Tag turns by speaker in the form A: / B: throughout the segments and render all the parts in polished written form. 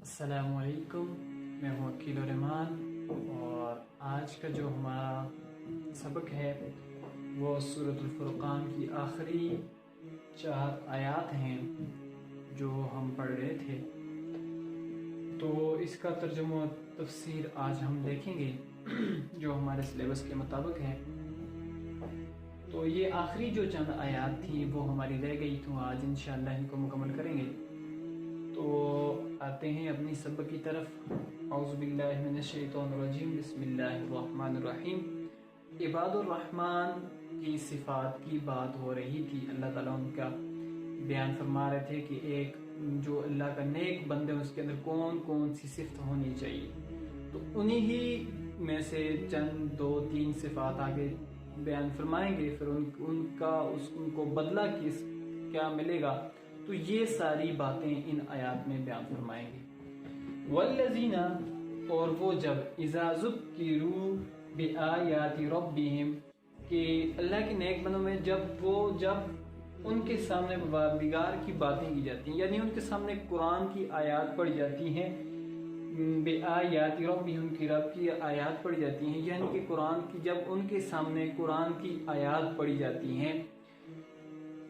A: अस्सलामु अलैकुम। मैं हूँ वकील रहमान और आज का जो हमारा सबक है वो सूरतुल फुरक़ान की आखिरी 4 आयात हैं जो हम पढ़ रहे थे। तो इसका तर्जुमा तफसीर आज हम देखेंगे जो हमारे सिलेबस के मुताबिक है। तो ये आखिरी जो चंद आयात थी वो हमारी रह गई, तो आज इंशाअल्लाह इनको मुकम्मल करेंगे। तो आते हैं अपनी सबक की तरफ। औज़ु बिल्लाहि मिनश शैतानिर रजीम, बिस्मिल्लाहिर रहमानिर रहीम। इबादुर रहमान की सिफ़ात की बात हो रही थी। अल्लाह ताला उनका बयान फरमा रहे थे कि एक जो अल्लाह का नेक बंदे उसके अंदर कौन कौन सी सिफ़त होनी चाहिए। तो उन्हीं ही में से चंद 2-3 सिफ़ात आगे बयान फरमाएंगे, फिर उनको बदला क्या मिलेगा, तो ये सारी बातें इन आयात में बयान फरमाएंगे। वल्लज़ीना, और वो जब इज़ा ज़ुक्किरू बिआयाति रब्बिहिम, कि अल्लाह के नेक बंदों में जब उनके सामने परवरदिगार की बातें की जाती हैं, यानी उनके सामने कुरान की आयात पढ़ी जाती हैं। बिआयाति रब्बिहिम, उनकी रब की आयात पढ़ी जाती हैं, यानी कि कुरान की जब उनके सामने कुरान की आयात पढ़ी जाती हैं,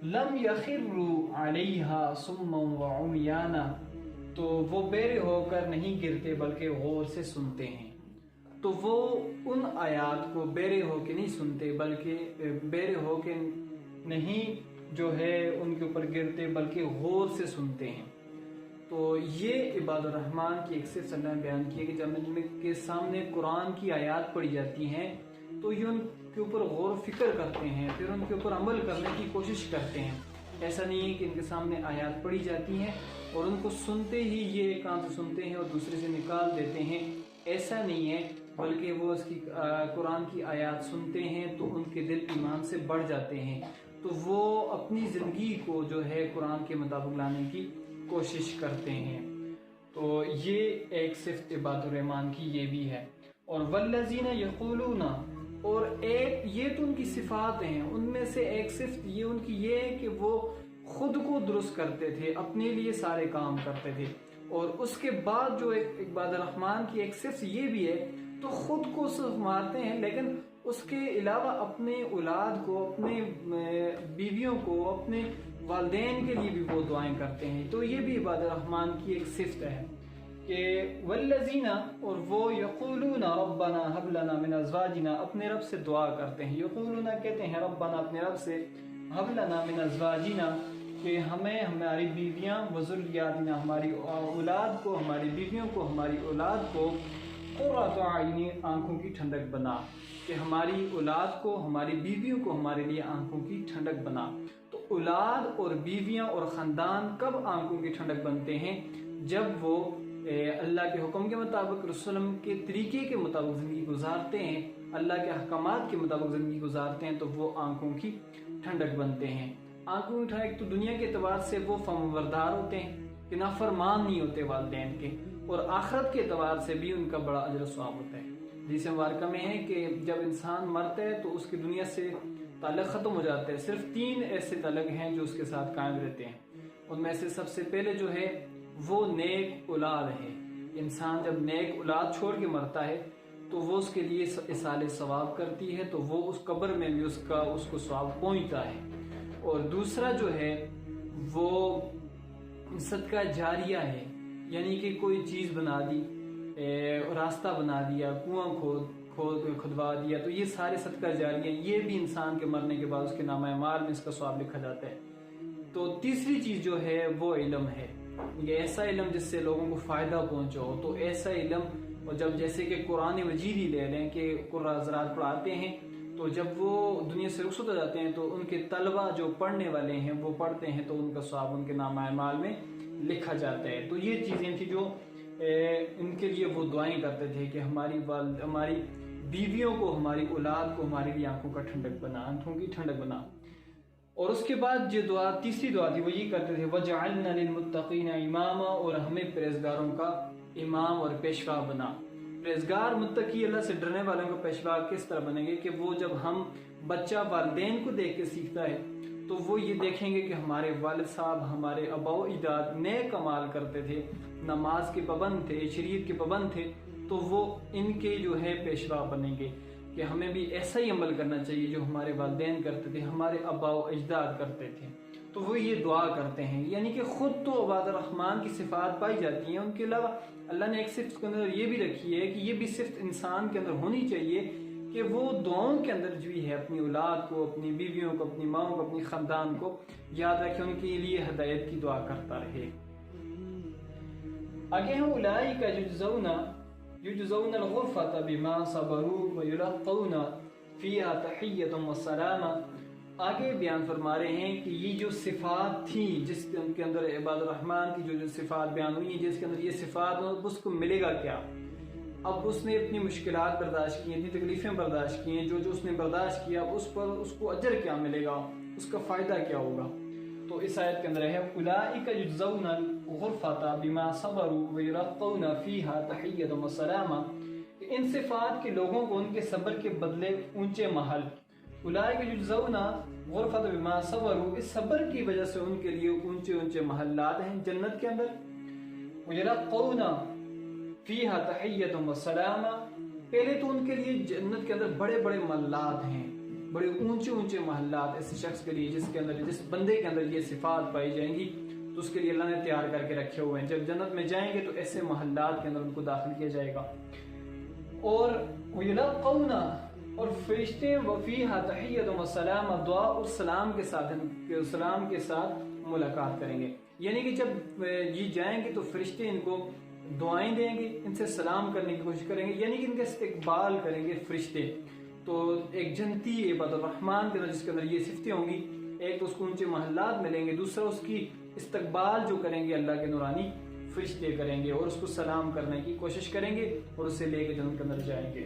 A: लम यखिर्रू अलैहा सुम्मन व उमयाना, तो वो बेरे होकर नहीं गिरते बल्कि गौर से सुनते हैं। तो वो उन आयात को बेरे होकर नहीं सुनते, बल्कि बेरे होकर नहीं जो है उनके ऊपर गिरते बल्कि गौर से सुनते हैं। तो ये इबादुर रहमान की एक सिर्फ सल्लल्लाहु अलैहि वसल्लम बयान किया कि जब उनके सामने कुरान की आयात पढ़ी जाती हैं तो ये उनके ऊपर गौर फिक्र करते हैं, फिर उनके ऊपर अमल करने की कोशिश करते हैं। ऐसा नहीं है कि इनके सामने आयात पढ़ी जाती हैं और उनको सुनते ही ये एक कान से सुनते हैं और दूसरे से निकाल देते हैं, ऐसा नहीं है, बल्कि वो उसकी कुरान की आयात सुनते हैं तो उनके दिल ईमान से बढ़ जाते हैं, तो वो अपनी ज़िंदगी को जो है कुरान के मुताबिक लाने की कोशिश करते हैं। तो ये एक सिर्फ इबादुर रहमान की ये भी है। और वल्लज़ीना यक़ूलूना, और एक ये तो उनकी सिफात हैं, उनमें से एक सिर्फ ये उनकी ये है कि वो खुद को दुरुस्त करते थे, अपने लिए सारे काम करते थे। और उसके बाद जो एक इबादुर रहमान की एक सिर्फ ये भी है, तो खुद को सिर्फ मारते हैं, लेकिन उसके अलावा अपने औलाद को, अपने बीवियों को, अपने वालिदैन के लिए भी वो दुआएं करते हैं। तो ये भी इबादुर रहमान की एक सिफत है कि वल्लज़ीना, और वो यक़ूलूना रब्बना हब लना मिन अज़वाजिना, अपने रब से दुआ करते हैं। यक़ूलूना कहते हैं रब्बना, अपने रब से, हब लना मिन अज़वाजिना, कि हमें हमारी बीवियां, वज़ुर्रियातिना, हमारी औलाद को, हमारी बीवियों को, हमारी औलाद को, क़ुर्रतु आयुनी, आंखों की ठंडक बना, कि हमारी औलाद को, हमारी बीवियों को हमारे लिए आंखों की ठंडक बना। तो औलाद और बीवियां और ख़ानदान कब आंखों की ठंडक बनते हैं? जब वो अल्लाह के हुक्म के मुताबिक, रसूल के तरीके के मुताबिक ज़िंदगी गुजारते हैं, अल्लाह के अहकामात के मुताबिक ज़िंदगी गुजारते हैं, तो वो आंखों की ठंडक बनते हैं। आंखों की ठंडक तो दुनिया के एतबार से वो फर्माबरदार होते हैं कि नाफरमान नहीं होते वालिदैन के, और आखिरत के एतबार से भी उनका बड़ा अजर सवाब होता है। जिसे मुबारका में है कि जब इंसान मरता है तो उसकी दुनिया से ताल्लुक़ ख़त्म हो जाता है। सिर्फ 3 ऐसे ताल्लुक़ हैं जो उसके साथ कायम रहते हैं। उनमें से सबसे पहले जो है वो नेक औलाद है। इंसान जब नेक औलाद छोड़ के मरता है तो वो उसके लिए इसाले सवाब करती है, तो वो उस कब्र में भी उसको सवाब पहुँचता है। और दूसरा जो है वो सदका जारिया है, यानी कि कोई चीज़ बना दी, रास्ता बना दिया, कुआं खुदवा दिया, तो ये सारे सदका जारिया, ये भी इंसान के मरने के बाद उसके नामा अमाल में इसका सवाब लिखा जाता है। तो तीसरी चीज़ जो है वो इल्म है, ये ऐसा इल्म जिससे लोगों को फ़ायदा पहुँचो, तो ऐसा इल्म। और जब जैसे कि कुरान मजीद ही ले लें कि कुर्रा हज़रात पढ़ाते हैं, तो जब वो दुनिया से रुखसत हो जाते हैं तो उनके तलबा जो पढ़ने वाले हैं वो पढ़ते हैं, तो उनका सवाब उनके नामा अमाल में लिखा जाता है। तो ये चीज़ें थी जो इनके लिए वो दुआएं करते थे कि हमारी बीवियों को, हमारी औलाद को हमारे लिए आंखों का ठंडक बना, आंखों की ठंडक बना। और उसके बाद जो दुआ, तीसरी दुआ थी, वो ये करते थे वजअलना लिलमुत्तक़ीना इमामा, और हमें परहेज़गारों का इमाम और पेशवा बना। परहेज़गार मुत्तकी, अल्लाह से डरने वालों का पेशवा किस तरह बनेंगे कि वो जब हम बच्चा वालिदैन को देख के सीखता है تو وہ یہ دیکھیں گے کہ ہمارے والد صاحب، ہمارے آباء و اجداد نیک اعمال کرتے تھے، نماز کے پابند تھے، شریعت کے پابند تھے، تو وہ ان کے جو ہے پیشوا بنیں گے کہ ہمیں بھی ایسا ہی عمل کرنا چاہیے جو ہمارے والدین کرتے تھے، ہمارے آباء و اجداد کرتے تھے۔ تو وہ یہ دعا کرتے ہیں، یعنی کہ خود تو عباد الرحمن کی صفات پائی جاتی ہیں، ان کے علاوہ اللہ نے ایک صفت کے اندر یہ بھی رکھی ہے کہ یہ بھی صفت انسان کے اندر ہونی چاہیے کہ وہ دعاؤں کے اندر جو ہے اپنی اولاد کو، اپنی بیویوں کو، اپنی ماؤں کو، اپنی خاندان کو یاد رکھے، ان کے لیے ہدایت کی دعا کرتا رہے۔ آگے ہم اولئک یجزون الغرفۃ بما صبروا ویلقون فیہا تحیۃ وسلام۔ آگے بیان فرما رہے ہیں کہ یہ جو صفات تھیں جس کے اندر عباد الرحمن کی جو صفات بیان ہوئی ہیں، جس کے اندر یہ صفات، اس کو ملے گا کیا؟ اب اس نے اپنی مشکلات برداشت کی ہیں، اتنی تکلیفیں برداشت کی ہیں، جو اس نے برداشت کیا اب اس پر اس کو اجر کیا ملے گا، اس کا فائدہ کیا ہوگا؟ تو اس آیت کے اندر ہے اولئک یجزون الغرفۃ بما صبروا ویلقون فیہا تحیۃ وسلام۔ ان صفات کے لوگوں کو ان کے صبر کے بدلے اونچے محل، اولئک یجزون غرفۃ بما صبروا، اس صبر کی وجہ سے ان کے لیے اونچے اونچے محلات ہیں جنت کے اندر، ویلقون فیہا تحیۃ وسلام۔ پہلے تو ان کے لیے جنت کے اندر بڑے بڑے محلات ہیں، بڑے اونچے اونچے محلات ایسے شخص کے لیے جس بندے کے اندر یہ صفات پائی جائیں گی، تو اس کے لیے اللہ نے تیار کر کے رکھے ہوئے ہیں۔ جب جنت میں جائیں گے تو ایسے محلات کے اندر ان کو داخل کیا جائے گا۔ اور ویلقون، اور فرشتے وفیہا تحیۃ وسلام، دعا اور سلام کے ساتھ ملاقات کریں گے، یعنی کہ جب یہ جائیں گے تو فرشتے ان کو دعائیں دیں گے، ان سے سلام کرنے کی کوشش کریں گے، یعنی کہ ان کا استقبال کریں گے فرشتے۔ تو ایک جنتی عباد الرحمن کے اندر جس کے اندر یہ صفتیں ہوں گی، ایک تو اس کو اونچے محلات ملیں گے، دوسرا اس کی استقبال جو کریں گے اللہ کے نورانی فرشتے کریں گے اور اس کو سلام کرنے کی کوشش کریں گے اور اسے لے کے جنت کے اندر جائیں گے۔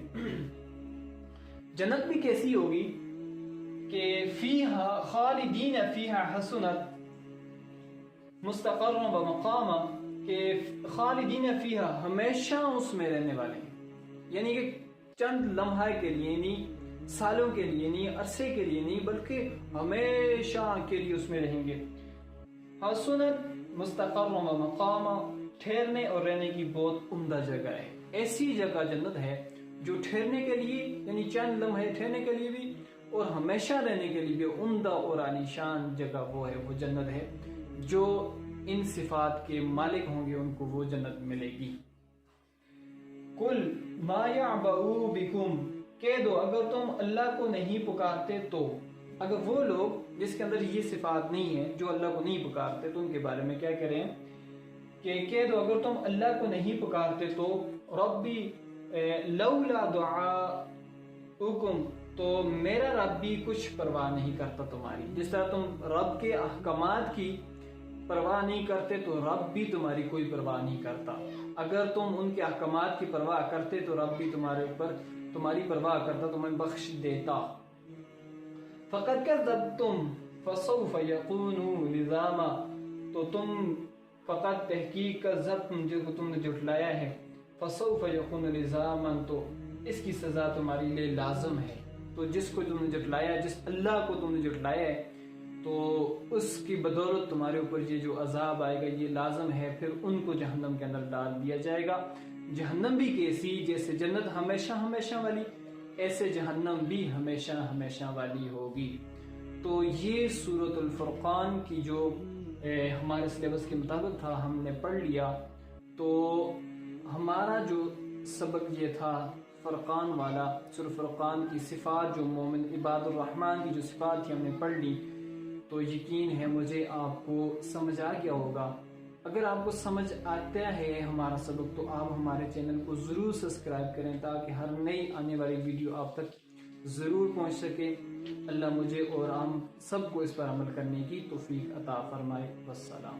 A: جنت بھی کیسی ہوگی کہ فیہا خالدین فیہا حسنت مستقرا و مقاما، کہ خالدین فیہا ہمیشہ اس میں رہنے والے ہیں، یعنی کہ چند لمحہ کے لیے نہیں، سالوں کے لیے نہیں، عرصے کے لیے نہیں، بلکہ ہمیشہ کے لیے اس میں رہیں گے۔ حسنت مستقرا و مقاما، ٹھہرنے اور رہنے کی بہت عمدہ جگہ ہے، ایسی جگہ جنت ہے جو ٹھہرنے کے لیے، یعنی چند لمحے ٹھہرنے کے لیے بھی اور ہمیشہ رہنے کے لیے بھی عمدہ اور عالیشان جگہ وہ ہے، وہ جنت ہے۔ جو ان صفات کے مالک ہوں گے ان کو وہ جنت ملے گی۔ قل ما یعبأ بکم، کہہ دو اگر تم اللہ کو نہیں پکارتے تو، اگر وہ لوگ جس کے اندر یہ صفات نہیں ہے، جو اللہ کو نہیں پکارتے، تو ان کے بارے میں کیا کہہ رہے ہیں کہ کہہ دو اگر تم اللہ کو نہیں پکارتے تو ربی لولا دعاؤکم، تو میرا رب بھی کچھ پرواہ نہیں کرتا تمہاری، جس طرح تم رب کے احکامات کی پرواہ نہیں کرتے تو رب بھی تمہاری کوئی پرواہ نہیں کرتا۔ اگر تم ان کے احکامات کی پرواہ کرتے تو رب بھی تمہاری پرواہ کرتا، تمہیں بخش دیتا۔ فقد کذبتم فسوف یکون لزاما، تو تم فقط تحقیق کذبتم، جس کو تم نے جھٹلایا ہے، فسوف یکون لزاما، تو اس کی سزا تمہارے لیے لازم ہے۔ تو جس کو تم نے جھٹلایا، جس اللہ کو تم نے جھٹلایا ہے، تو اس کی بدولت تمہارے اوپر یہ جو عذاب آئے گا یہ لازم ہے، پھر ان کو جہنم کے اندر ڈال دیا جائے گا۔ جہنم بھی کیسی، جیسے جنت ہمیشہ ہمیشہ والی، ایسے جہنم بھی ہمیشہ ہمیشہ والی ہوگی۔ تو یہ سورۃ الفرقان کی جو ہمارے سلیبس کے مطابق تھا ہم نے پڑھ لیا۔ تو ہمارا جو سبق یہ تھا فرقان والا، سورۃ فرقان کی صفات، جو مومن عباد الرحمن کی جو صفات تھی ہم نے پڑھ لی، تو یقین ہے مجھے آپ کو سمجھ آ گیا ہوگا۔ اگر آپ کو سمجھ آتا ہے ہمارا سبق تو آپ ہمارے چینل کو ضرور سبسکرائب کریں تاکہ ہر نئی آنے والی ویڈیو آپ تک ضرور پہنچ سکے۔ اللہ مجھے اور ہم سب کو اس پر عمل کرنے کی توفیق عطا فرمائے۔ والسلام۔